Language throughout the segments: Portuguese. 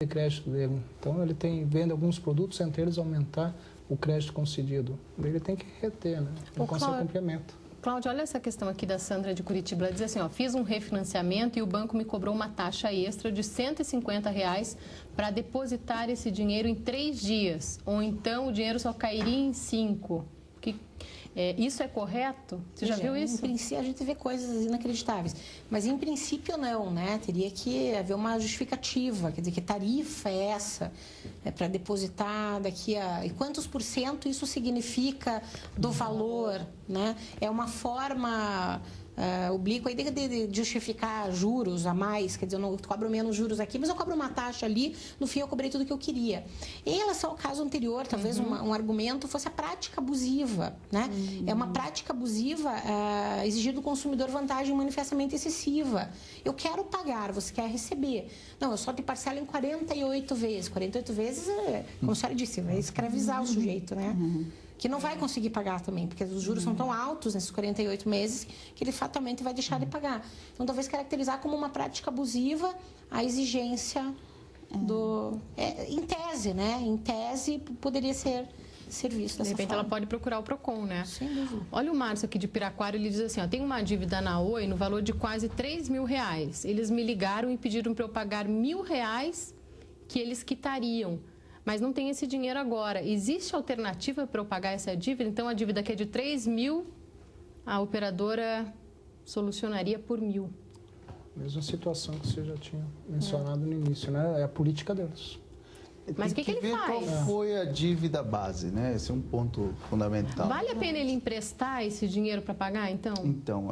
de crédito dele. Então ele vende alguns produtos, entre eles aumentar o crédito concedido. Ele tem que reter, né? Não consegue complemento. Cláudia, olha essa questão aqui da Sandra de Curitiba. Ela diz assim, ó, fiz um refinanciamento e o banco me cobrou uma taxa extra de R$150 para depositar esse dinheiro em 3 dias. Ou então o dinheiro só cairia em 5. Isso é correto? Você já viu isso? Em princípio, a gente vê coisas inacreditáveis. Mas, em princípio, não, né? Teria que haver uma justificativa. Quer dizer, que tarifa é essa? É para depositar daqui a... E quantos por cento isso significa do valor, né? É uma forma... oblíqua de justificar juros a mais, quer dizer, eu não cobro menos juros aqui, mas eu cobro uma taxa ali, no fim eu cobrei tudo que eu queria. Em relação ao caso anterior, talvez um argumento fosse a prática abusiva, né? É uma prática abusiva exigir do consumidor vantagem manifestamente excessiva. Eu quero pagar, você quer receber. Não, eu só te parcelo em 48 vezes. 48 vezes, como a senhora disse, vai escravizar o sujeito, né? Que não vai conseguir pagar também, porque os juros são tão altos nesses 48 meses que ele fatalmente vai deixar de pagar. Então, talvez caracterizar como uma prática abusiva a exigência do... em tese, né? Em tese, poderia ser visto dessa De repente, forma. ela pode procurar o PROCON, né? Sem dúvida. Olha o Márcio aqui de Piraquara, ele diz assim, ó, tem uma dívida na Oi no valor de quase R$3.000. Eles me ligaram e pediram para eu pagar R$1.000 que eles quitariam. Mas não tem esse dinheiro agora. Existe alternativa para eu pagar essa dívida? Então, a dívida que é de 3.000, a operadora solucionaria por 1.000. Mesma situação que você já tinha mencionado no início, né? É a política deles. Mas o que ele faz? Qual foi a dívida base, né? Esse é um ponto fundamental. Vale a pena ele emprestar esse dinheiro para pagar, então? Então,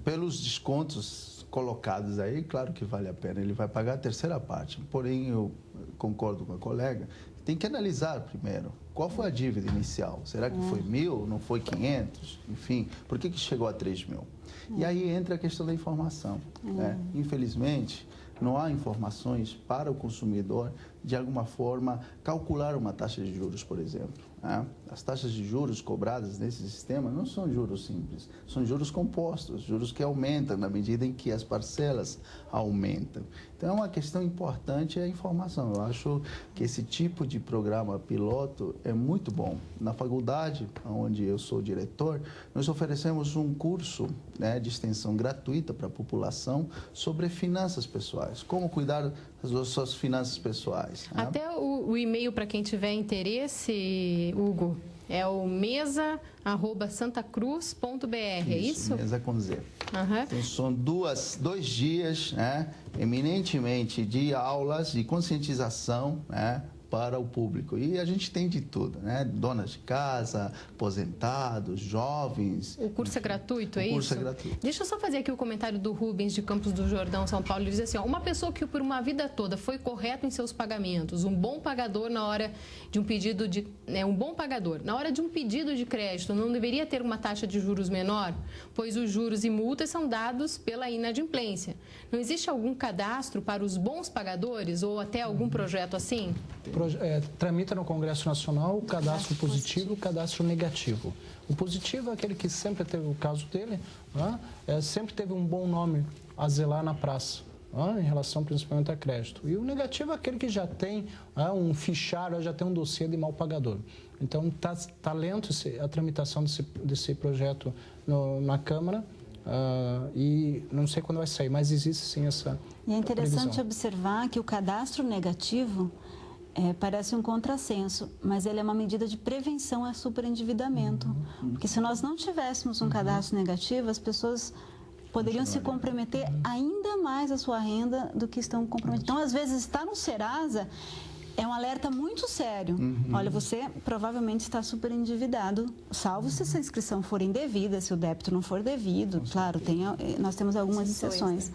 pelos descontos colocados aí, claro que vale a pena. Ele vai pagar a terceira parte. Porém, eu concordo com a colega, tem que analisar primeiro qual foi a dívida inicial. Será que foi 1.000, não foi 500? Enfim, por que chegou a 3.000? E aí entra a questão da informação. Né? Infelizmente, não há informações para o consumidor, de alguma forma, calcular uma taxa de juros, por exemplo. Né? As taxas de juros cobradas nesse sistema não são juros simples, são juros compostos, juros que aumentam na medida em que as parcelas aumentam. Então, é uma questão importante a informação. Eu acho que esse tipo de programa piloto é muito bom. Na faculdade, onde eu sou diretor, nós oferecemos um curso, né, de extensão gratuita para a população sobre finanças pessoais, como cuidar das suas finanças pessoais. Né? Até o e-mail para quem tiver interesse, Hugo, é o mesa@santacruz.br, é isso? Mesa com Z. Então, são 2 dias, né, eminentemente de aulas de conscientização, né, para o público. E a gente tem de tudo, né? Donas de casa, aposentados, jovens. O curso é gratuito, é isso? O curso é gratuito. Deixa eu só fazer aqui o comentário do Rubens, de Campos do Jordão, São Paulo. Ele diz assim, ó, uma pessoa que por uma vida toda foi correto em seus pagamentos, um bom pagador na hora de um pedido de... um bom pagador, na hora de um pedido de crédito, não deveria ter uma taxa de juros menor? Pois os juros e multas são dados pela inadimplência. Não existe algum cadastro para os bons pagadores ou até algum projeto assim? Tramita no Congresso Nacional o cadastro positivo e o cadastro negativo. O positivo é aquele que sempre teve o caso dele, né? Sempre teve um bom nome a zelar na praça, né? Em relação principalmente a crédito. E o negativo é aquele que já tem um fichário, já tem um dossiê de mal pagador. Então, está lento a tramitação desse projeto na Câmara. E não sei quando vai sair, mas existe sim essa E é interessante previsão. observar que o cadastro negativo parece um contrassenso, mas ele é uma medida de prevenção a superendividamento. Porque se nós não tivéssemos um cadastro negativo, as pessoas poderiam se comprometer ainda mais a sua renda do que estão comprometidas. Então, às vezes, estar no Serasa é um alerta muito sério. Olha, você provavelmente está super endividado, salvo se essa inscrição for indevida, se o débito não for devido. Claro, nós temos algumas exceções.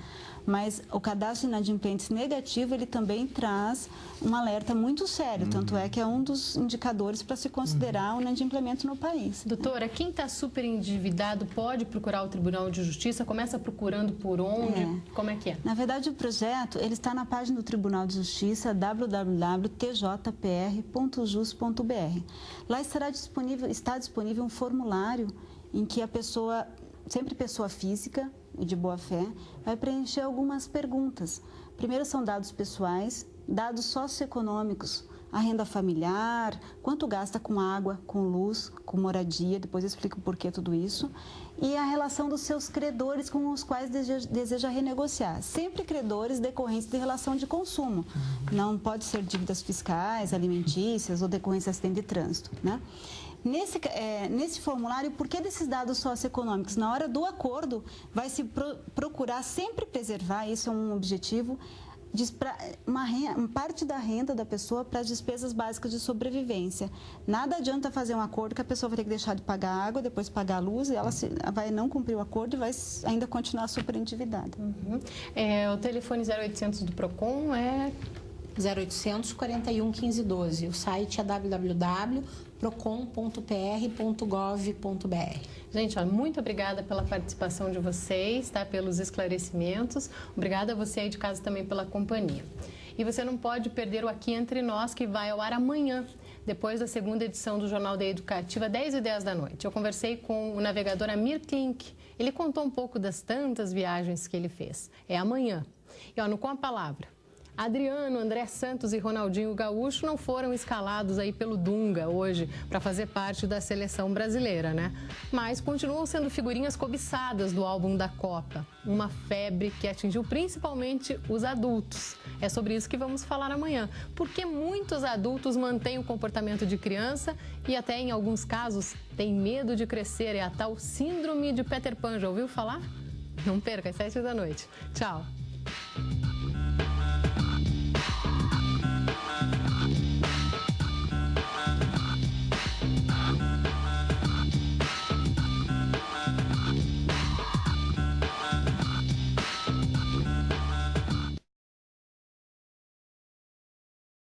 Mas o cadastro de inadimplentes negativo, ele também traz um alerta muito sério. Tanto é que é um dos indicadores para se considerar o inadimplemento no país. Doutora, quem está super endividado pode procurar o Tribunal de Justiça? Começa procurando por onde? Como é que é? Na verdade, o projeto ele está na página do Tribunal de Justiça, www.tjpr.jus.br. Lá está disponível um formulário em que a pessoa, sempre pessoa física e de boa fé, vai preencher algumas perguntas. Primeiro são dados pessoais, dados socioeconômicos, a renda familiar, quanto gasta com água, com luz, com moradia, depois eu explico por que tudo isso, e a relação dos seus credores com os quais deseja renegociar. Sempre credores decorrentes de relação de consumo, não pode ser dívidas fiscais, alimentícias ou decorrência de acidente de trânsito, né? Nesse formulário, por que desses dados socioeconômicos? Na hora do acordo, vai se procurar sempre preservar, isso é um objetivo, uma parte da renda da pessoa para as despesas básicas de sobrevivência. Nada adianta fazer um acordo que a pessoa vai ter que deixar de pagar a água, depois pagar a luz, e ela vai não cumprir o acordo e vai ainda continuar super endividada. O telefone 0800 do PROCON é... 0800 41 15 12. O site é www.procon.pr.gov.br. Gente, muito obrigada pela participação de vocês, tá? Pelos esclarecimentos. Obrigada a você aí de casa também pela companhia. E você não pode perder o Aqui Entre Nós, que vai ao ar amanhã, depois da segunda edição do Jornal da Educativa, 10h10 da noite. Eu conversei com o navegador Amir Klink. Ele contou um pouco das tantas viagens que ele fez. É amanhã. E no Com a Palavra, Adriano, André Santos e Ronaldinho Gaúcho não foram escalados aí pelo Dunga hoje para fazer parte da seleção brasileira, né? Mas continuam sendo figurinhas cobiçadas do álbum da Copa. Uma febre que atingiu principalmente os adultos. É sobre isso que vamos falar amanhã. Porque muitos adultos mantêm o comportamento de criança e até em alguns casos têm medo de crescer. É a tal síndrome de Peter Pan. Já ouviu falar? Não perca, às 7 da noite. Tchau.